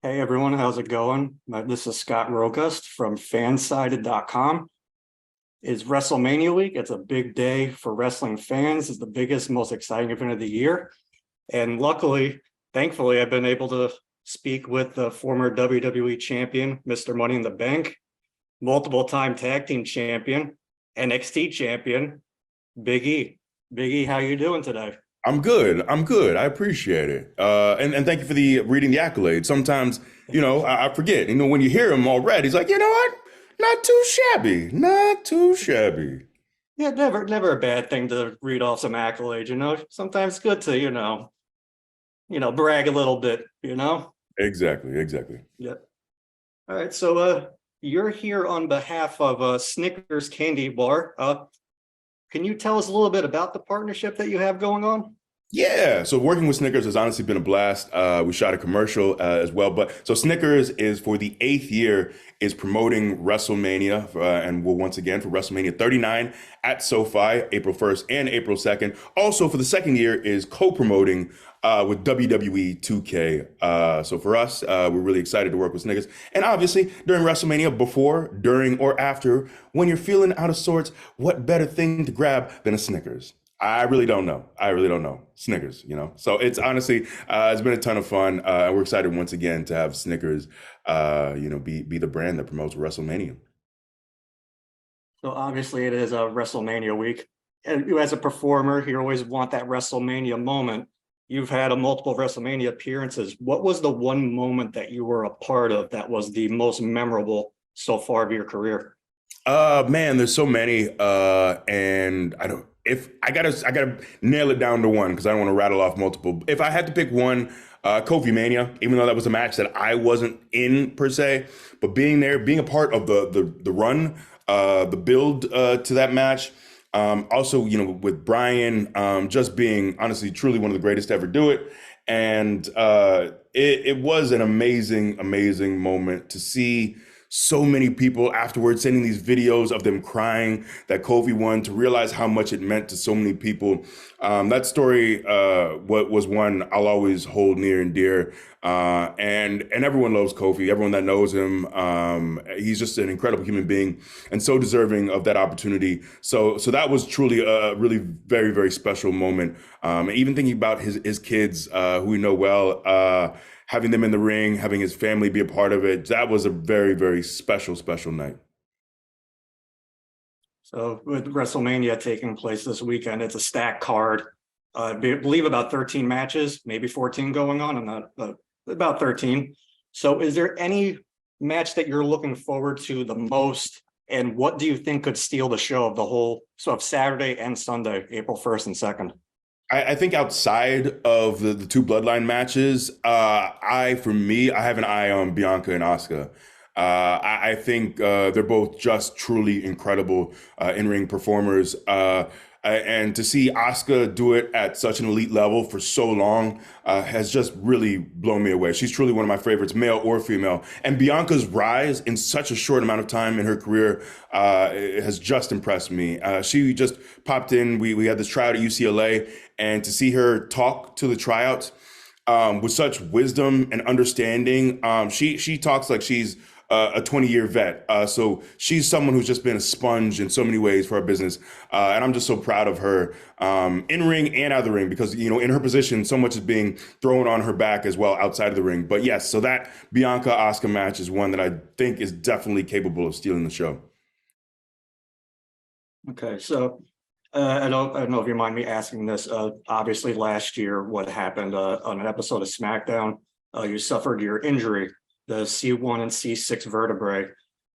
Hey everyone, how's it going? This is Scott Rogust from FanSided.com. It's WrestleMania week. It's a big day for wrestling fans. It's the biggest, most exciting event of the year. And luckily, thankfully, I've been able to speak with the former WWE champion, Mr. Money in the Bank, multiple time tag team champion, NXT champion, Big E. Big E, how you doing today? I'm good. I'm good. I appreciate it. And thank you for the reading the accolades. Sometimes, I forget. When you hear him all read, he's like, you know what? Not too shabby. Not too shabby. Yeah, never a bad thing to read off some accolades. Sometimes it's good to, brag a little bit. Exactly. Exactly. Yeah. All right. So you're here on behalf of Snickers Candy Bar. Can you tell us a little bit about the partnership that you have going on? Yeah, so working with Snickers has honestly been a blast. We shot a commercial as well, but so Snickers is for the eighth year is promoting WrestleMania, and will once again for WrestleMania 39 at SoFi, April 1st and April 2nd. Also for the second year is co-promoting with WWE 2K. So for us, we're really excited to work with Snickers, and obviously during WrestleMania, before, during, or after, when you're feeling out of sorts, what better thing to grab than a Snickers? I really don't know. I really don't know. Snickers. So it's honestly, it's been a ton of fun. And we're excited once again to have Snickers, be the brand that promotes WrestleMania. So obviously it is a WrestleMania week. And you as a performer, you always want that WrestleMania moment. You've had a multiple WrestleMania appearances. What was the one moment that you were a part of that was the most memorable so far of your career? Man, there's so many. And I don't, if I gotta nail it down to one because I don't want to rattle off multiple. If I had to pick one, Kofi Mania, even though that was a match that I wasn't in per se, but being there, being a part of the run, the build to that match. Also, with Brian, just being honestly, truly one of the greatest to ever do it. And it was an amazing, amazing moment to see so many people afterwards sending these videos of them crying that Kofi won, to realize how much it meant to so many people. That story what was one I'll always hold near and dear. And everyone loves Kofi. Everyone that knows him, he's just an incredible human being and so deserving of that opportunity. So that was truly a really very, very special moment. And even thinking about his kids, who we know well, having them in the ring, having his family be a part of it, that was a very, very special, special night. So with WrestleMania taking place this weekend, it's a stacked card. I believe about 13 matches, maybe 14 going on, and about 13. So is there any match that you're looking forward to the most? And what do you think could steal the show of the whole, so of Saturday and Sunday, April 1st and 2nd? I think outside of the two bloodline matches, for me, I have an eye on Bianca and Asuka. I think they're both just truly incredible in-ring performers. And to see Asuka do it at such an elite level for so long has just really blown me away. She's truly one of my favorites, male or female. And Bianca's rise in such a short amount of time in her career has just impressed me. She just popped in. We had this tryout at UCLA, and to see her talk to the tryouts with such wisdom and understanding, she talks like she's a 20-year vet. So she's someone who's just been a sponge in so many ways for our business. And I'm just so proud of her in ring and out of the ring because, in her position, so much is being thrown on her back as well outside of the ring. But yes, so that Bianca Asuka match is one that I think is definitely capable of stealing the show. Okay, so I don't know if you mind me asking this. Obviously, last year, what happened on an episode of SmackDown, you suffered your injury, the C1 and C6 vertebrae.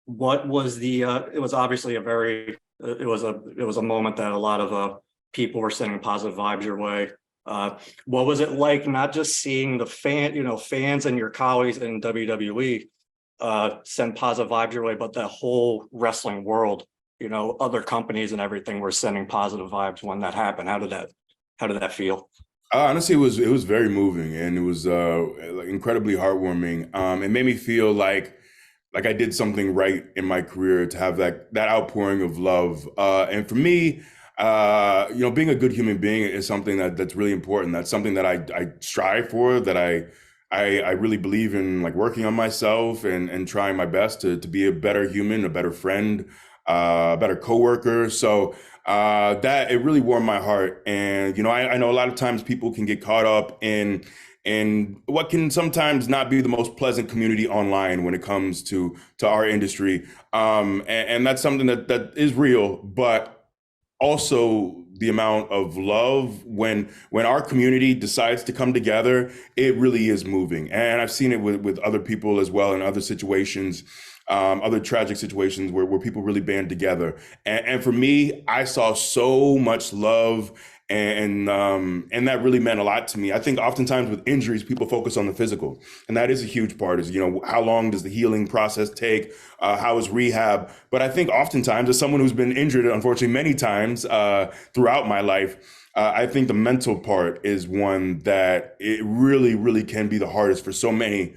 What was the? It was obviously it was a moment that a lot of people were sending positive vibes your way. What was it like not just seeing the fans and your colleagues in WWE send positive vibes your way, but the whole wrestling world, other companies and everything were sending positive vibes when that happened? How did that feel? Honestly, it was very moving, and it was like incredibly heartwarming. It made me feel like I did something right in my career to have that outpouring of love. And for me, being a good human being is something that's really important. That's something that I strive for, that I I really believe in like working on myself and trying my best to be a better human, a better friend, a better coworker. So that it really warmed my heart. And I know a lot of times people can get caught up in what can sometimes not be the most pleasant community online when it comes to our industry. And that's something that is real, but also the amount of love when our community decides to come together, it really is moving. And I've seen it with other people as well in other situations, other tragic situations where people really band together. And for me, I saw so much love, and that really meant a lot to me. I think oftentimes with injuries, people focus on the physical, and that is a huge part. Is how long does the healing process take? How is rehab? But I think oftentimes, as someone who's been injured, unfortunately, many times throughout my life, I think the mental part is one that it really, really can be the hardest for so many.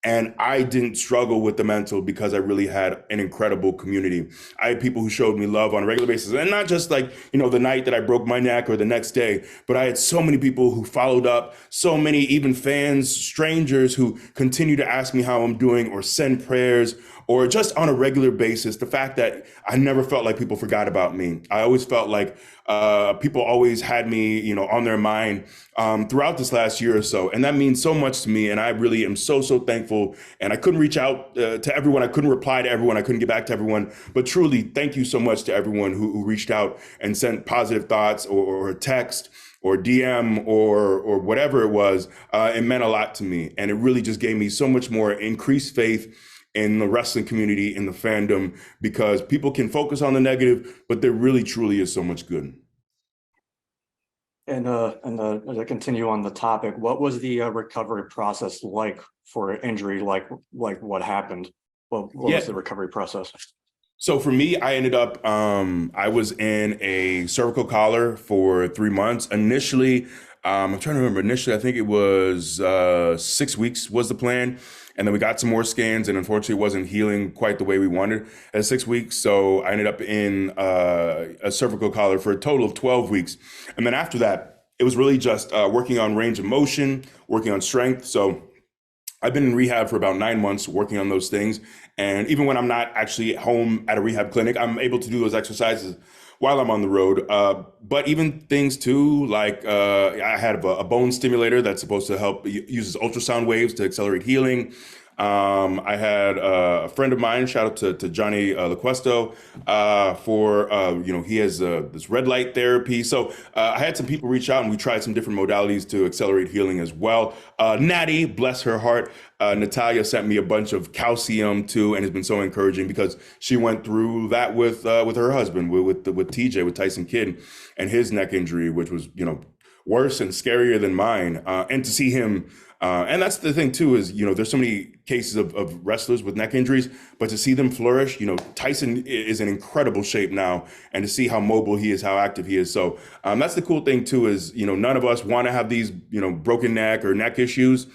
And I didn't struggle with the mental because I really had an incredible community. I had people who showed me love on a regular basis. And not just like, the night that I broke my neck or the next day, but I had so many people who followed up, so many even fans, strangers who continue to ask me how I'm doing or send prayers or just on a regular basis. The fact that I never felt like people forgot about me. I always felt like people always had me, on their mind throughout this last year or so. And that means so much to me. And I really am so, so thankful. And I couldn't reach out to everyone. I couldn't reply to everyone. I couldn't get back to everyone. But truly, thank you so much to everyone who reached out and sent positive thoughts or a text or DM or whatever it was. It meant a lot to me. And it really just gave me so much more increased faith in the wrestling community, in the fandom, because people can focus on the negative, but there really truly is so much good. And to continue on the topic, what was the recovery process like for an injury? Like what happened? What was the recovery process? So for me, I ended up, I was in a cervical collar for 3 months. Initially, I'm trying to remember, initially, I think it was 6 weeks was the plan. And then we got some more scans, and unfortunately, it wasn't healing quite the way we wanted at 6 weeks. So I ended up in a cervical collar for a total of 12 weeks. And then after that, it was really just working on range of motion, working on strength. So I've been in rehab for about 9 months working on those things. And even when I'm not actually at home at a rehab clinic, I'm able to do those exercises while I'm on the road. But even things too, like I had a bone stimulator that's supposed to help, uses ultrasound waves to accelerate healing. I had a friend of mine, shout out to Johnny LaQuesto, for, he has this red light therapy. So I had some people reach out and we tried some different modalities to accelerate healing as well. Natty, bless her heart, Natalia sent me a bunch of calcium too, and has been so encouraging because she went through that with her husband, with TJ, with Tyson Kidd, and his neck injury, which was, worse and scarier than mine. And to see him, and that's the thing too, is, there's so many cases of wrestlers with neck injuries, but to see them flourish, Tyson is in incredible shape now, and to see how mobile he is, how active he is. So that's the cool thing too, is, none of us want to have these, broken neck or neck issues.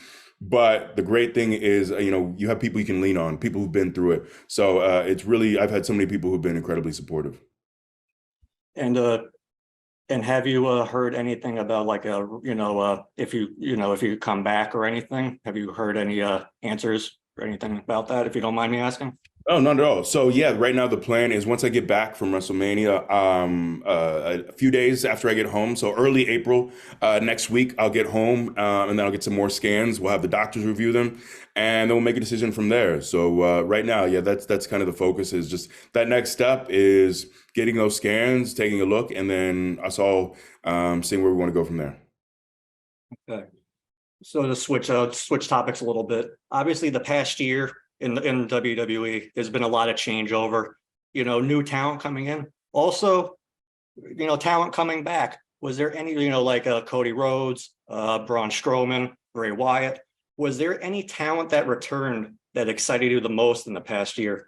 But the great thing is, you have people you can lean on, people who've been through it. So it's really, I've had so many people who've been incredibly supportive. And have you heard anything about like if you come back or anything? Have you heard any answers or anything about that, if you don't mind me asking? Oh, not at all. So yeah, right now the plan is once I get back from WrestleMania, a few days after I get home, so early April next week, I'll get home and then I'll get some more scans. We'll have the doctors review them, and then we'll make a decision from there. So right now, yeah, that's kind of the focus, is just that next step is getting those scans, taking a look, and then us all seeing where we want to go from there. Okay. So to switch topics a little bit, obviously the past year in WWE, there's been a lot of changeover, new talent coming in. Also, talent coming back. Was there any, like Cody Rhodes, Braun Strowman, Bray Wyatt? Was there any talent that returned that excited you the most in the past year?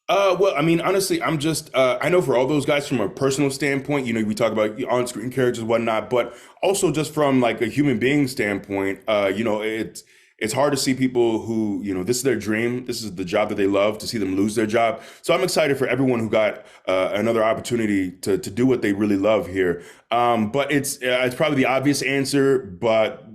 Well, I mean, honestly, I'm just, I know for all those guys from a personal standpoint, we talk about on-screen characters and whatnot, but also just from like a human being standpoint, it's hard to see people who, this is their dream, this is the job that they love, to see them lose their job. So I'm excited for everyone who got another opportunity to do what they really love here. But it's probably the obvious answer, but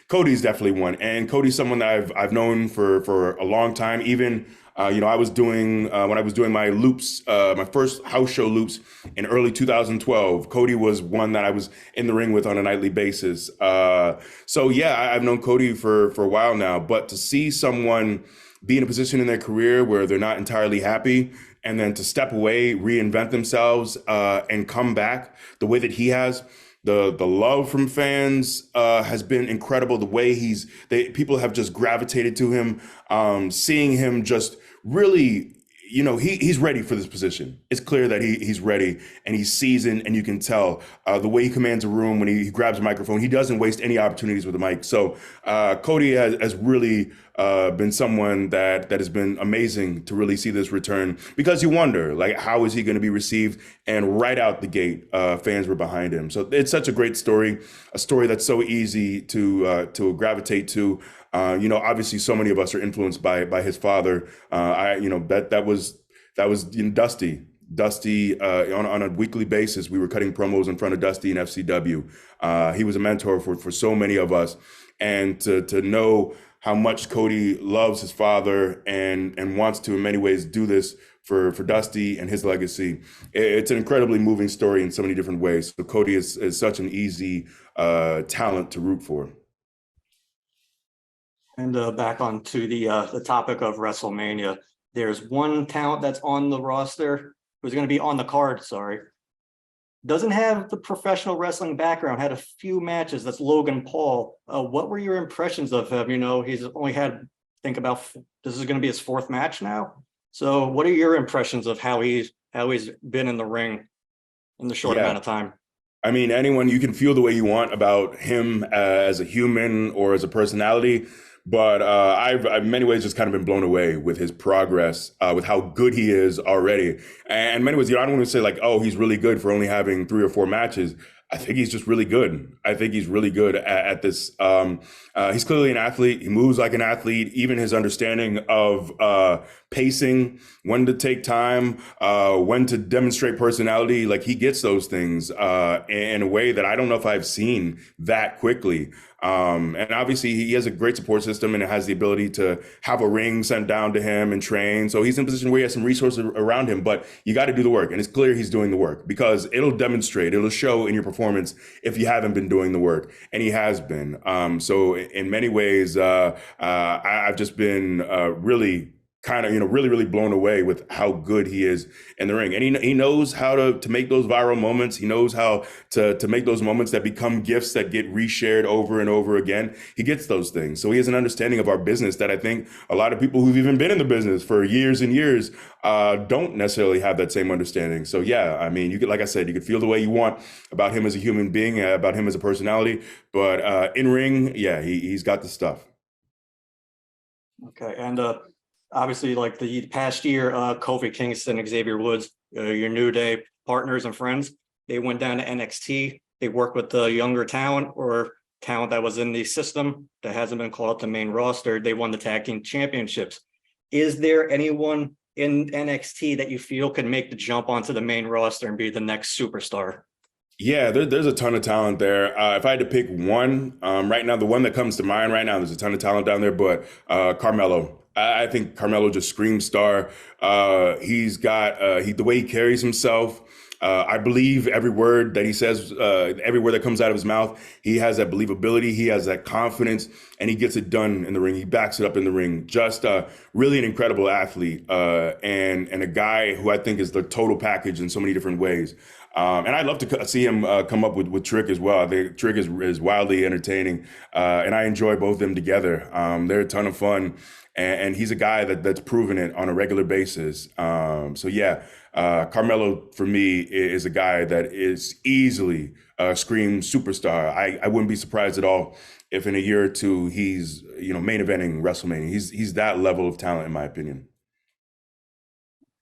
Cody's definitely one, and Cody's someone that I've known for a long time. Even I was doing when I was doing my loops, my first house show loops in early 2012. Cody was one that I was in the ring with on a nightly basis. So yeah, I've known Cody for a while now. But to see someone be in a position in their career where they're not entirely happy, and then to step away, reinvent themselves, and come back the way that he has. The love from fans has been incredible. The way people have just gravitated to him, seeing him just really, he's ready for this position. It's clear that he's ready, and he's seasoned, and you can tell the way he commands a room when he grabs a microphone. He doesn't waste any opportunities with the mic. So Cody has really been someone that has been amazing to really see this return, because you wonder, like, how is he going to be received? And right out the gate, fans were behind him. So it's such a great story, a story that's so easy to gravitate to. Obviously, so many of us are influenced by his father. That was Dusty. Dusty, on a weekly basis, we were cutting promos in front of Dusty in FCW. He was a mentor for so many of us, and to know how much Cody loves his father and wants to, in many ways, do this for Dusty and his legacy. It's an incredibly moving story in so many different ways. So Cody is such an easy talent to root for. And back onto the topic of WrestleMania, there's one talent that's on the roster who's going to be on the card. Sorry, doesn't have the professional wrestling background. Had a few matches. That's Logan Paul. What were your impressions of him? He's only had, this is going to be his fourth match now. So, what are your impressions of how he's been in the ring in the short amount of time? I mean, you can feel the way you want about him as a human or as a personality. But I've in many ways just kind of been blown away with his progress, with how good he is already. And in many ways, I don't want to say like, oh, he's really good for only having 3 or 4 matches. I think he's just really good. I think he's really good at this. He's clearly an athlete. He moves like an athlete. Even his understanding of pacing, when to take time, when to demonstrate personality, like he gets those things in a way that I don't know if I've seen that quickly. And obviously he has a great support system and has the ability to have a ring sent down to him and train. So he's in a position where he has some resources around him, but you got to do the work. And it's clear he's doing the work, because it'll show in your performance if you haven't been doing the work. And he has been. So in many ways, I've just been really kind of, really blown away with how good he is in the ring. And he knows how to make those viral moments. He knows how to make those moments that become gifts that get reshared over and over again. He gets those things. So he has an understanding of our business that I think a lot of people who've even been in the business for years and years don't necessarily have that same understanding. So yeah, I mean, like I said, you could feel the way you want about him as a human being, about him as a personality, but in ring, yeah, he's got the stuff. Okay, and obviously, like the past year, Kofi Kingston, Xavier Woods, your New Day partners and friends, they went down to NXT. They worked with the younger talent or talent that was in the system that hasn't been called up to main roster. They won the tag team championships. Is there anyone in NXT that you feel could make the jump onto the main roster and be the next superstar? Yeah, there's a ton of talent there. If I had to pick one, right now, the one that comes to mind right now, there's a ton of talent down there, but Carmelo. I think Carmelo just screams star. He's got the way he carries himself. I believe every word that he says, every word that comes out of his mouth. He has that believability. He has that confidence, and he gets it done in the ring. He backs it up in the ring. Just really an incredible athlete, and a guy who I think is the total package in so many different ways. And I'd love to see him come up with Trick as well. I think Trick is wildly entertaining, and I enjoy both of them together. They're a ton of fun. And he's a guy that's proven it on a regular basis. So yeah, Carmelo for me is a guy that is easily screams superstar. I wouldn't be surprised at all if in a year or two he's main eventing WrestleMania. He's that level of talent, in my opinion.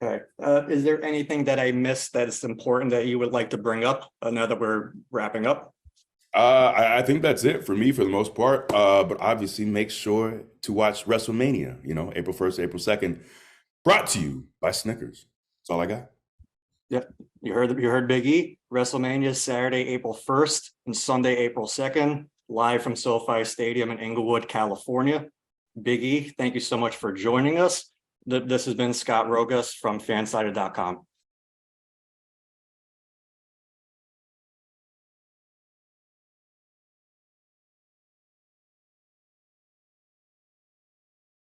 Okay. Is there anything that I missed that is important that you would like to bring up now that we're wrapping up? I think that's it for me for the most part. But obviously, make sure to watch WrestleMania. You know, April 1st, April 2nd, brought to you by Snickers. That's all I got. Yep. You heard Big E. WrestleMania Saturday, April 1st and Sunday, April 2nd, live from SoFi Stadium in Inglewood, California. Big E, thank you so much for joining us. This has been Scott Rogas from fansided.com.